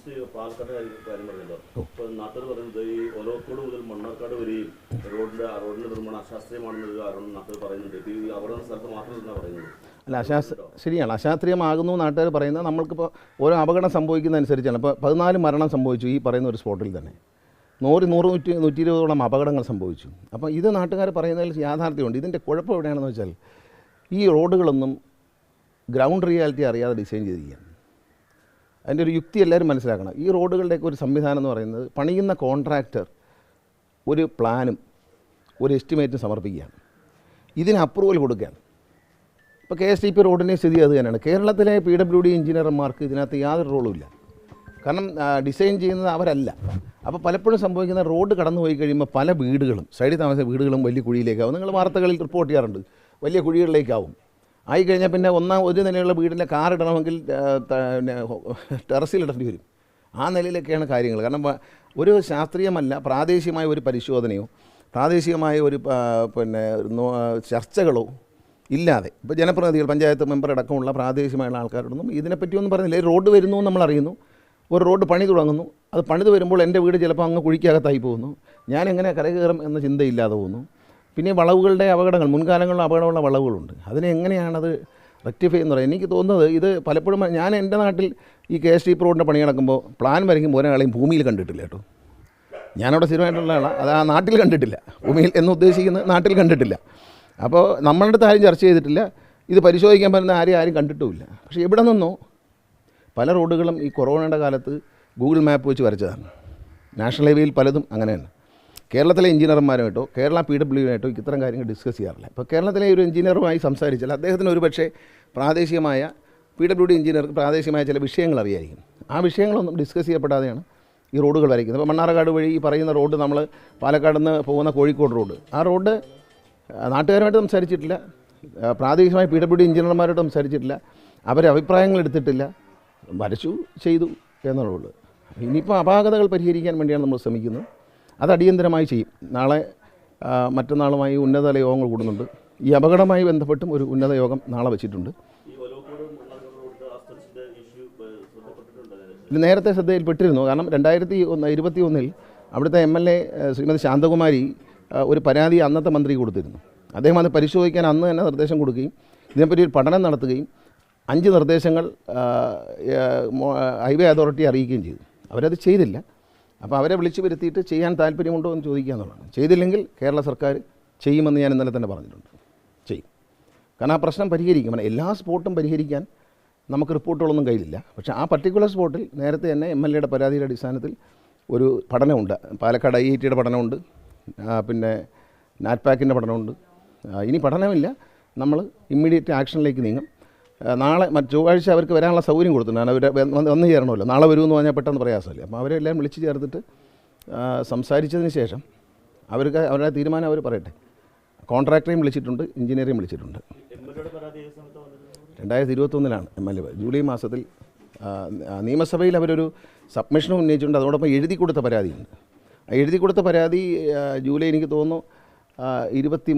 പാലക്കാട് കാര്യം പറഞ്ഞല്ലോ. ഇപ്പോൾ നാട്ടുകാർ പറയുന്നത് ഈ ഒലോക്കോട് മുതൽ മണ്ണാർക്കാട് വരെയും റോഡിന്റെ നിർമ്മാണം അശാസ്ത്രീയമാണെന്നൊരു കാരണം നാട്ടുകാർ പറയുന്നുണ്ട്. ഈ അവിടെ സ്ഥലത്ത് മാത്രം തന്നെ പറയുന്നത് അല്ല, ശരിയാണ്, അശാസ്ത്രീയമാകുന്നു നാട്ടുകാർ പറയുന്നത്. നമ്മൾക്കിപ്പോൾ ഓരോ അപകടം സംഭവിക്കുന്നതനുസരിച്ചാണ്. ഇപ്പോൾ 14 മരണം സംഭവിച്ചു ഈ പറയുന്ന ഒരു സ്പോട്ടിൽ തന്നെ. 100-120 അപകടങ്ങൾ സംഭവിച്ചു. അപ്പോൾ ഇത് നാട്ടുകാർ പറയുന്നതിൽ യാഥാർത്ഥ്യമുണ്ട്. ഇതിൻ്റെ കുഴപ്പം എവിടെയാണെന്ന് വെച്ചാൽ ഈ റോഡുകളൊന്നും ഗ്രൗണ്ട് റിയാലിറ്റി അറിയാതെ ഡിസൈൻ ചെയ്തിരിക്കുകയാണ്. അതിൻ്റെ ഒരു യുക്തി എല്ലാവരും മനസ്സിലാക്കണം. ഈ റോഡുകളുടെയൊക്കെ ഒരു സംവിധാനം എന്ന് പറയുന്നത് പണിയുന്ന കോൺട്രാക്ടർ ഒരു പ്ലാനും ഒരു എസ്റ്റിമേറ്റും സമർപ്പിക്കുകയാണ്, ഇതിന് അപ്രൂവൽ കൊടുക്കുകയാണ്. ഇപ്പോൾ KSTP റോഡിൻ്റെ സ്ഥിതി അത് തന്നെയാണ്. കേരളത്തിലെ PWD എഞ്ചിനീയർമാർക്ക് ഇതിനകത്ത് യാതൊരു റോളുമില്ല. കാരണം ഡിസൈൻ ചെയ്യുന്നത് അവരല്ല. അപ്പോൾ പലപ്പോഴും സംഭവിക്കുന്ന റോഡ് കടന്നു പോയി കഴിയുമ്പോൾ പല വീടുകളും, സൈഡിൽ താമസിച്ച വീടുകളും വലിയ കുഴിയിലേക്കാവും. നിങ്ങൾ വാർത്തകളിൽ റിപ്പോർട്ട് ചെയ്യാറുണ്ട്, വലിയ കുഴികളിലേക്കാവും. ആയിക്കഴിഞ്ഞാൽ പിന്നെ ഒരു നിലയുള്ള വീടിൻ്റെ കാറിടണമെങ്കിൽ ടെറസിലിടേണ്ടി വരും. ആ നിലയിലൊക്കെയാണ് കാര്യങ്ങൾ. കാരണം ഒരു ശാസ്ത്രീയമല്ല, പ്രാദേശികമായ ഒരു പരിശോധനയോ പ്രാദേശികമായ ഒരു ചർച്ചകളോ ഇല്ലാതെ ഇപ്പോൾ ജനപ്രതിനിധികൾ, പഞ്ചായത്ത് മെമ്പർ അടക്കമുള്ള പ്രാദേശികമായുള്ള ആൾക്കാരോടൊന്നും ഇതിനെപ്പറ്റിയൊന്നും പറഞ്ഞില്ല. റോഡ് വരുന്നു നമ്മൾ അറിയുന്നു, ഒരു റോഡ് പണി തുടങ്ങുന്നു, അത് പണിത് വരുമ്പോൾ എൻ്റെ വീട് ചിലപ്പോൾ അങ്ങ് കുഴിക്കകത്തായി പോകുന്നു, ഞാൻ എങ്ങനെ കരകയറും എന്ന ചിന്തയില്ലാതെ പോകുന്നു. പിന്നെ വളവുകളുടെ അപകടങ്ങൾ, മുൻകാലങ്ങളിലുള്ള അപകടമുള്ള വളവുകളുണ്ട്, അതിനെ എങ്ങനെയാണത് റെക്ടിഫൈ എന്ന് പറയുന്നത്. എനിക്ക് തോന്നുന്നത് ഇത് പലപ്പോഴും ഞാൻ എൻ്റെ നാട്ടിൽ ഈ KSTP റോഡിൻ്റെ പണി നടക്കുമ്പോൾ പ്ലാൻ വരയ്ക്കുമ്പോൾ ഒരാളെയും ഭൂമിയിൽ കണ്ടിട്ടില്ല കേട്ടോ. ഞാനവിടെ സ്ഥിരമായിട്ടുള്ള ആളാണ്, അത് ആ നാട്ടിൽ കണ്ടിട്ടില്ല, ഭൂമിയിൽ എന്ന് ഉദ്ദേശിക്കുന്നത് നാട്ടിൽ കണ്ടിട്ടില്ല. അപ്പോൾ നമ്മളുടെ അടുത്ത് ആരും ചർച്ച ചെയ്തിട്ടില്ല, ഇത് പരിശോധിക്കാൻ പറ്റുന്ന ആരും കണ്ടിട്ടുമില്ല. പക്ഷേ എവിടെ നിന്നോ പല റോഡുകളും ഈ കൊറോണയുടെ കാലത്ത് ഗൂഗിൾ മാപ്പ് വെച്ച് വരച്ചതാണ്. നാഷണൽ ഹൈവേയിൽ പലതും അങ്ങനെയാണ്. കേരളത്തിലെ എഞ്ചിനീയർമാരുമായിട്ടോ കേരള PWD ഇത്തരം കാര്യങ്ങൾ ഡിസ്കസ് ചെയ്യാറില്ല. ഇപ്പോൾ കേരളത്തിലെ ഒരു എഞ്ചിനീയറുമായി സംസാരിച്ചാൽ അദ്ദേഹത്തിന് ഒരു പക്ഷേ പ്രാദേശികമായ PWD എഞ്ചിനീയർക്ക് പ്രാദേശികമായ ചില വിഷയങ്ങൾ അറിയായിരിക്കും. ആ വിഷയങ്ങളൊന്നും ഡിസ്കസ് ചെയ്യപ്പെടാതെയാണ് ഈ റോഡുകൾ വരയ്ക്കുന്നത്. ഇപ്പോൾ മണ്ണാർക്കാട് വഴി ഈ പറയുന്ന റോഡ്, നമ്മൾ പാലക്കാട് നിന്ന് പോകുന്ന കോഴിക്കോട് റോഡ്, ആ റോഡ് നാട്ടുകാരുമായിട്ട് സംസാരിച്ചിട്ടില്ല, പ്രാദേശികമായ PWD എഞ്ചിനീയർമാരോട് സംസാരിച്ചിട്ടില്ല, അവരെ അഭിപ്രായങ്ങൾ എടുത്തിട്ടില്ല, വരച്ചു ചെയ്തു എന്നുള്ളൂ. ഇനിയിപ്പോൾ അപാകതകൾ പരിഹരിക്കാൻ വേണ്ടിയാണ് നമ്മൾ ശ്രമിക്കുന്നത്. അത് അടിയന്തരമായി ചെയ്യും. നാളെ മറ്റന്നാളുമായി ഉന്നതതല യോഗങ്ങൾ കൂടുന്നുണ്ട്. ഈ അപകടവുമായി ബന്ധപ്പെട്ടും ഒരു ഉന്നത യോഗം നാളെ വെച്ചിട്ടുണ്ട്. ഇത് നേരത്തെ ശ്രദ്ധയിൽപ്പെട്ടിരുന്നു. കാരണം 2021 അവിടുത്തെ MLA ശ്രീമതി ശാന്തകുമാരി ഒരു പരാതി അന്നത്തെ മന്ത്രി കൊടുത്തിരുന്നു. അദ്ദേഹം അത് പരിശോധിക്കാൻ അന്ന് തന്നെ നിർദ്ദേശം കൊടുക്കുകയും ഇതിനെപ്പറ്റി ഒരു പഠനം നടത്തുകയും 5 നിർദ്ദേശങ്ങൾ ഹൈവേ അതോറിറ്റി അറിയിക്കുകയും ചെയ്തു. അവരത് ചെയ്തില്ല. അപ്പോൾ അവരെ വിളിച്ചു വരുത്തിയിട്ട് ചെയ്യാൻ താല്പര്യമുണ്ടോ എന്ന് ചോദിക്കുക എന്നുള്ളതാണ്. ചെയ്തില്ലെങ്കിൽ കേരള സർക്കാർ ചെയ്യുമെന്ന് ഞാൻ ഇന്നലെ തന്നെ പറഞ്ഞിട്ടുണ്ട്, ചെയ്യും. കാരണം ആ പ്രശ്നം പരിഹരിക്കും. എല്ലാ സ്പോട്ടും പരിഹരിക്കാൻ നമുക്ക് റിപ്പോർട്ടുകളൊന്നും കയ്യിലില്ല. പക്ഷേ ആ പർട്ടിക്കുലർ സ്പോട്ടിൽ നേരത്തെ തന്നെ MLA പരാതിയുടെ അടിസ്ഥാനത്തിൽ ഒരു പഠനമുണ്ട്. പാലക്കാട് IIT പഠനമുണ്ട്, പിന്നെ നാറ്റ്പാക്കിൻ്റെ പഠനമുണ്ട്. ഇനി പഠനമില്ല, നമ്മൾ ഇമ്മീഡിയറ്റ് ആക്ഷനിലേക്ക് നീങ്ങും. നാളെ ചൊവ്വാഴ്ച അവർക്ക് വരാനുള്ള സൗകര്യം കൊടുത്തിട്ടുണ്ട്. അവർ വന്നു ചേരണമല്ലോ. നാളെ വരുമെന്ന് പറഞ്ഞാൽ പെട്ടെന്ന് പ്രയാസമല്ലേ. അപ്പോൾ അവരെല്ലാം വിളിച്ച് ചേർത്തിട്ട് സംസാരിച്ചതിന് ശേഷം അവരുടെ തീരുമാനം അവർ പറയട്ടെ. കോൺട്രാക്ടറെയും വിളിച്ചിട്ടുണ്ട്, എഞ്ചിനീയറെയും വിളിച്ചിട്ടുണ്ട്. 2021 MLA ജൂലൈ മാസത്തിൽ നിയമസഭയിൽ അവരൊരു സബ്മിഷനും ഉന്നയിച്ചിട്ടുണ്ട്. അതോടൊപ്പം എഴുതി കൊടുത്ത പരാതിയുണ്ട്. എഴുതി കൊടുത്ത പരാതി ജൂലൈ, എനിക്ക് തോന്നുന്നു 23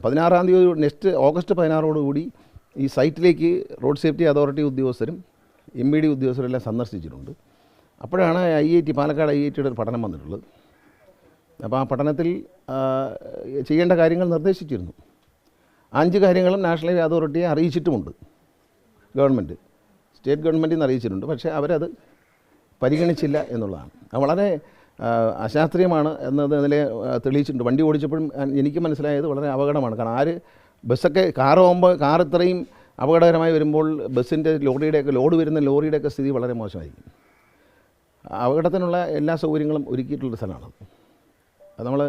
16 നെക്സ്റ്റ് ഓഗസ്റ്റ് 16 ഈ സൈറ്റിലേക്ക് റോഡ് സേഫ്റ്റി അതോറിറ്റി ഉദ്യോഗസ്ഥരും MVD ഉദ്യോഗസ്ഥരെല്ലാം സന്ദർശിച്ചിട്ടുണ്ട്. അപ്പോഴാണ് പാലക്കാട് IITയുടെ ഒരു പഠനം വന്നിട്ടുള്ളത്. അപ്പോൾ ആ പഠനത്തിൽ ചെയ്യേണ്ട കാര്യങ്ങൾ നിർദ്ദേശിച്ചിരുന്നു. 5 കാര്യങ്ങളും നാഷണൽ ഹൈവേ അതോറിറ്റിയെ അറിയിച്ചിട്ടുമുണ്ട്. ഗവൺമെൻറ്, സ്റ്റേറ്റ് ഗവൺമെൻറ്റിൽ നിന്ന് അറിയിച്ചിട്ടുണ്ട്. പക്ഷേ അവരത് പരിഗണിച്ചില്ല എന്നുള്ളതാണ്. അത് വളരെ അശാസ്ത്രീയമാണ് എന്നതിനെ തെളിയിച്ചിട്ടുണ്ട്. വണ്ടി ഓടിച്ചപ്പോഴും എനിക്ക് മനസ്സിലായത് വളരെ അപകടമാണ്. കാരണം ബസ്സൊക്കെ കാർ ഇത്രയും അപകടകരമായി വരുമ്പോൾ ബസ്സിൻ്റെ ലോഡ് വരുന്ന ലോറിയുടെയൊക്കെ സ്ഥിതി വളരെ മോശമായിരിക്കും. അപകടത്തിനുള്ള എല്ലാ സൗകര്യങ്ങളും ഒരുക്കിയിട്ടുള്ള സ്ഥലമാണ്. അത് നമ്മൾ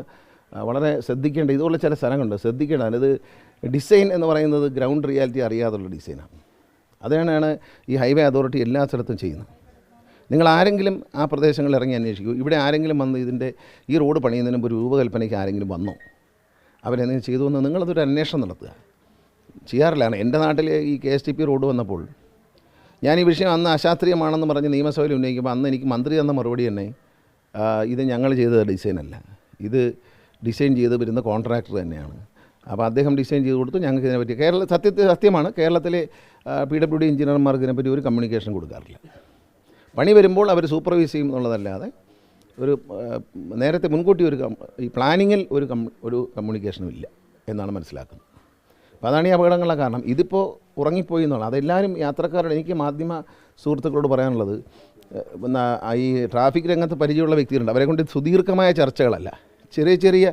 വളരെ ശ്രദ്ധിക്കേണ്ട, ഇതുപോലെ ചില സ്ഥലങ്ങളുണ്ട്, ശ്രദ്ധിക്കേണ്ടതാണ്. ഇത് ഡിസൈൻ എന്ന് പറയുന്നത് ഗ്രൗണ്ട് റിയാലിറ്റി അറിയാതുള്ള ഡിസൈനാണ്. അതുതന്നെയാണ് ഈ ഹൈവേ അതോറിറ്റി എല്ലാ സ്ഥലത്തും ചെയ്യുന്നത്. നിങ്ങൾ ആരെങ്കിലും ആ പ്രദേശങ്ങളിൽ ഇറങ്ങി അന്വേഷിക്കൂ. ഇവിടെ ആരെങ്കിലും വന്ന് ഈ റോഡ് പണിയുന്നതിന് മുമ്പ് ഒരു രൂപകൽപ്പനയ്ക്ക് ആരെങ്കിലും വന്നോ, അവരെന്തെങ്കിലും ചെയ്തു എന്ന് നിങ്ങളതൊരു അന്വേഷണം നടത്തുക. ചെയ്യാറില്ലാണ്. എൻ്റെ നാട്ടിൽ ഈ KSTP റോഡ് വന്നപ്പോൾ ഞാൻ ഈ വിഷയം അന്ന് അശാസ്ത്രീയമാണെന്ന് പറഞ്ഞ് നിയമസഭയിൽ ഉന്നയിക്കുമ്പോൾ അന്ന് എനിക്ക് മന്ത്രി തന്ന മറുപടി തന്നെ, ഇത് ഞങ്ങൾ ചെയ്ത ഡിസൈനല്ല, ഇത് ഡിസൈൻ ചെയ്ത് വരുന്ന കോൺട്രാക്ടർ തന്നെയാണ്. അപ്പോൾ അദ്ദേഹം ഡിസൈൻ ചെയ്ത് കൊടുത്തു. ഞങ്ങൾക്ക് ഇതിനെപ്പറ്റി സത്യമാണ്, കേരളത്തിലെ PWD എഞ്ചിനീയർമാർക്ക് ഇതിനെപ്പറ്റി ഒരു കമ്മ്യൂണിക്കേഷൻ കൊടുക്കാറില്ല. പണി വരുമ്പോൾ അവർ സൂപ്പർവൈസ് ചെയ്യും എന്നുള്ളതല്ലാതെ ഒരു നേരത്തെ മുൻകൂട്ടി ഈ പ്ലാനിങ്ങിൽ ഒരു കമ്മ്യൂണിക്കേഷനും ഇല്ല എന്നാണ് മനസ്സിലാക്കുന്നത്. അപ്പോൾ അതാണ് ഈ അപകടങ്ങളുടെ കാരണം. ഇതിപ്പോൾ ഉറങ്ങിപ്പോയി എന്നുള്ളത് അതെല്ലാവരും യാത്രക്കാരോട് എനിക്ക് മാധ്യമ സുഹൃത്തുക്കളോട് പറയാനുള്ളത്, ഈ ട്രാഫിക് രംഗത്ത് പരിചയമുള്ള വ്യക്തികളുണ്ട്, അവരെ കൊണ്ട് സുദീർഘമായ ചർച്ചകളല്ല, ചെറിയ ചെറിയ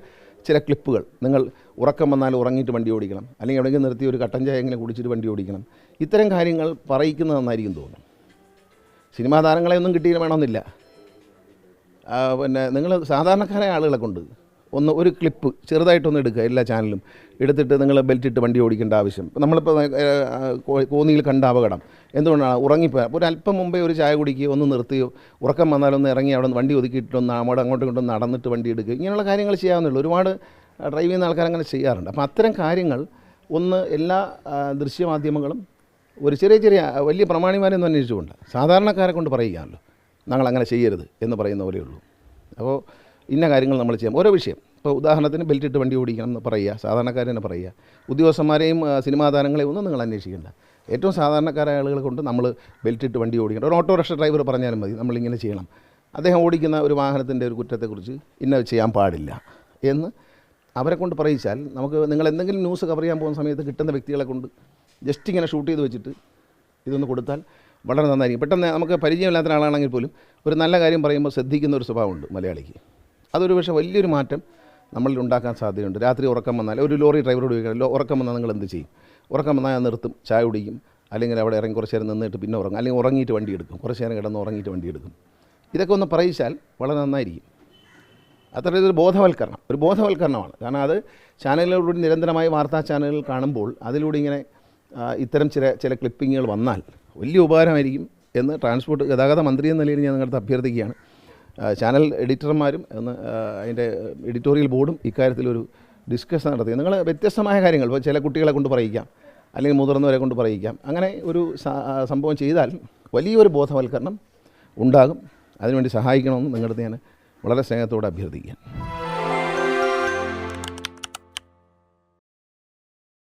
ചില ക്ലിപ്പുകൾ. നിങ്ങൾ ഉറക്കം വന്നാൽ ഉറങ്ങിയിട്ട് വണ്ടി ഓടിക്കണം, അല്ലെങ്കിൽ എവിടെയെങ്കിലും നിർത്തി ഒരു കട്ടൻ ചായ എങ്ങനെ കുടിച്ചിട്ട് വണ്ടി ഓടിക്കണം, ഇത്തരം കാര്യങ്ങൾ പറയിക്കുന്നത് നന്നായിരിക്കും തോന്നുന്നു. സിനിമാ താരങ്ങളെ ഒന്നും കിട്ടിയില്ല വേണമെന്നില്ല. പിന്നെ നിങ്ങൾ സാധാരണക്കാരായ ആളുകളെ കൊണ്ട് ഒരു ക്ലിപ്പ് ചെറുതായിട്ടൊന്ന് എടുക്കുക, എല്ലാ ചാനലും എടുത്തിട്ട് നിങ്ങൾ ബെൽറ്റ് ഇട്ട് വണ്ടി ഓടിക്കേണ്ട ആവശ്യം. നമ്മളിപ്പോൾ കോന്നിയിൽ കണ്ട അപകടം എന്തുകൊണ്ടാണ്? ഉറങ്ങിപ്പോയാൽ ഒരു അല്പം മുമ്പേ ഒരു ചായ കുടിക്കുകയോ ഒന്ന് നിർത്തുകയോ ഉറക്കം വന്നാലൊന്ന് ഇറങ്ങി അവിടെ വണ്ടി ഒതുക്കിയിട്ടൊന്ന് അങ്ങോട്ടും ഇങ്ങോട്ടും നടന്നിട്ട് വണ്ടി എടുക്കുക, ഇങ്ങനെയുള്ള കാര്യങ്ങൾ ചെയ്യാവുന്നുള്ളൂ. ഒരുപാട് ഡ്രൈവ് ചെയ്യുന്ന ആൾക്കാർ അങ്ങനെ ചെയ്യാറുണ്ട്. അപ്പോൾ അത്തരം കാര്യങ്ങൾ എല്ലാ ദൃശ്യമാധ്യമങ്ങളും ഒരു ചെറിയ വലിയ പ്രമാണിമാരെയൊന്നും അന്വേഷിച്ചുകൊണ്ട് സാധാരണക്കാരെ കൊണ്ട് പറയുകയാണല്ലോ, ഞങ്ങളങ്ങനെ ചെയ്യരുത് എന്ന് പറയുന്ന പോലെയുള്ളൂ. അപ്പോൾ ഇന്ന കാര്യങ്ങൾ നമ്മൾ ചെയ്യാം. ഓരോ വിഷയം, ഇപ്പോൾ ഉദാഹരണത്തിന് ബെൽറ്റ് ഇട്ട് വണ്ടി ഓടിക്കണം എന്ന് പറയുക, സാധാരണക്കാരനെ പറയുക. ഉദ്യോഗസ്ഥന്മാരെയും സിനിമാ താരങ്ങളെയും ഒന്നും നിങ്ങൾ അന്വേഷിക്കേണ്ട. ഏറ്റവും സാധാരണക്കാരായ ആളുകളെ കൊണ്ട് നമ്മൾ ബെൽറ്റ് ഇട്ട് വണ്ടി ഓടിക്കണം. ഒരു ഓട്ടോറിക്ഷ ഡ്രൈവർ പറഞ്ഞാലും മതി, നമ്മളിങ്ങനെ ചെയ്യണം. അദ്ദേഹം ഓടിക്കുന്ന ഒരു വാഹനത്തിൻ്റെ ഒരു കുറ്റത്തെക്കുറിച്ച് ഇന്ന ചെയ്യാൻ പാടില്ല എന്ന് അവരെ കൊണ്ട് പറയിച്ചാൽ നിങ്ങൾ എന്തെങ്കിലും ന്യൂസ് കവർ ചെയ്യാൻ പോകുന്ന സമയത്ത് കിട്ടുന്ന വ്യക്തികളെ കൊണ്ട് ജസ്റ്റ് ഇങ്ങനെ ഷൂട്ട് ചെയ്ത് വെച്ചിട്ട് ഇതൊന്ന് കൊടുത്താൽ വളരെ നന്നായിരിക്കും. പെട്ടെന്ന് നമുക്ക് പരിചയമില്ലാത്ത ആളാണെങ്കിൽ പോലും ഒരു നല്ല കാര്യം പറയുമ്പോൾ ശ്രദ്ധിക്കുന്ന ഒരു സ്വഭാവമുണ്ട് മലയാളിക്ക്. അതൊരു പക്ഷേ വലിയൊരു മാറ്റം നമ്മളിൽ ഉണ്ടാക്കാൻ സാധ്യതയുണ്ട്. രാത്രി ഉറക്കം വന്നാൽ ഒരു ലോറി ഡ്രൈവറോട് ചോദിക്കണം, ഉറക്കം വന്നാൽ നിങ്ങൾ എന്ത് ചെയ്യും? ഉറക്കം വന്നാൽ ഞാൻ നിർത്തും, ചായ കുടിക്കും, അല്ലെങ്കിൽ അവിടെ ഇറങ്ങി കുറച്ച് നേരം നിന്നിട്ട് പിന്നെ ഉറങ്ങും, അല്ലെങ്കിൽ ഉറങ്ങിയിട്ട് വണ്ടി എടുക്കും, കുറച്ച് നേരം കിടന്ന് ഉറങ്ങിയിട്ട് വണ്ടി എടുക്കും. ഇതൊക്കെ ഒന്ന് പറയിച്ചാൽ വളരെ നന്നായിരിക്കും. അത്തരത്തിലൊരു ഒരു ബോധവൽക്കരണമാണ്. കാരണം അത് ചാനലുകളിലൂടെ നിരന്തരമായി വാർത്താ ചാനലുകൾ കാണുമ്പോൾ അതിലൂടെ ഇങ്ങനെ ഇത്തരം ചില ക്ലിപ്പിങ്ങുകൾ വന്നാൽ വലിയ ഉപകാരമായിരിക്കും എന്ന് ട്രാൻസ്പോർട്ട് ഗതാഗത മന്ത്രി എന്ന നിലയിൽ ഞാൻ നിങ്ങളുടെ അഭ്യർത്ഥിക്കുകയാണ്. ചാനൽ എഡിറ്റർമാരും അതിൻ്റെ എഡിറ്റോറിയൽ ബോർഡും ഇക്കാര്യത്തിലൊരു ഡിസ്കഷൻ നടത്തി നിങ്ങൾ വ്യത്യസ്തമായ കാര്യങ്ങൾ, ഇപ്പോൾ ചില കുട്ടികളെ കൊണ്ട് പറയിക്കാം, അല്ലെങ്കിൽ മുതിർന്നവരെ കൊണ്ട് പറയിക്കാം, അങ്ങനെ ഒരു സംഭവം ചെയ്താൽ വലിയൊരു ബോധവൽക്കരണം ഉണ്ടാകും. അതിനുവേണ്ടി സഹായിക്കണമെന്ന് നിങ്ങളുടെ ഞാൻ വളരെ സ്നേഹത്തോടെ അഭ്യർത്ഥിക്കുകയാണ്.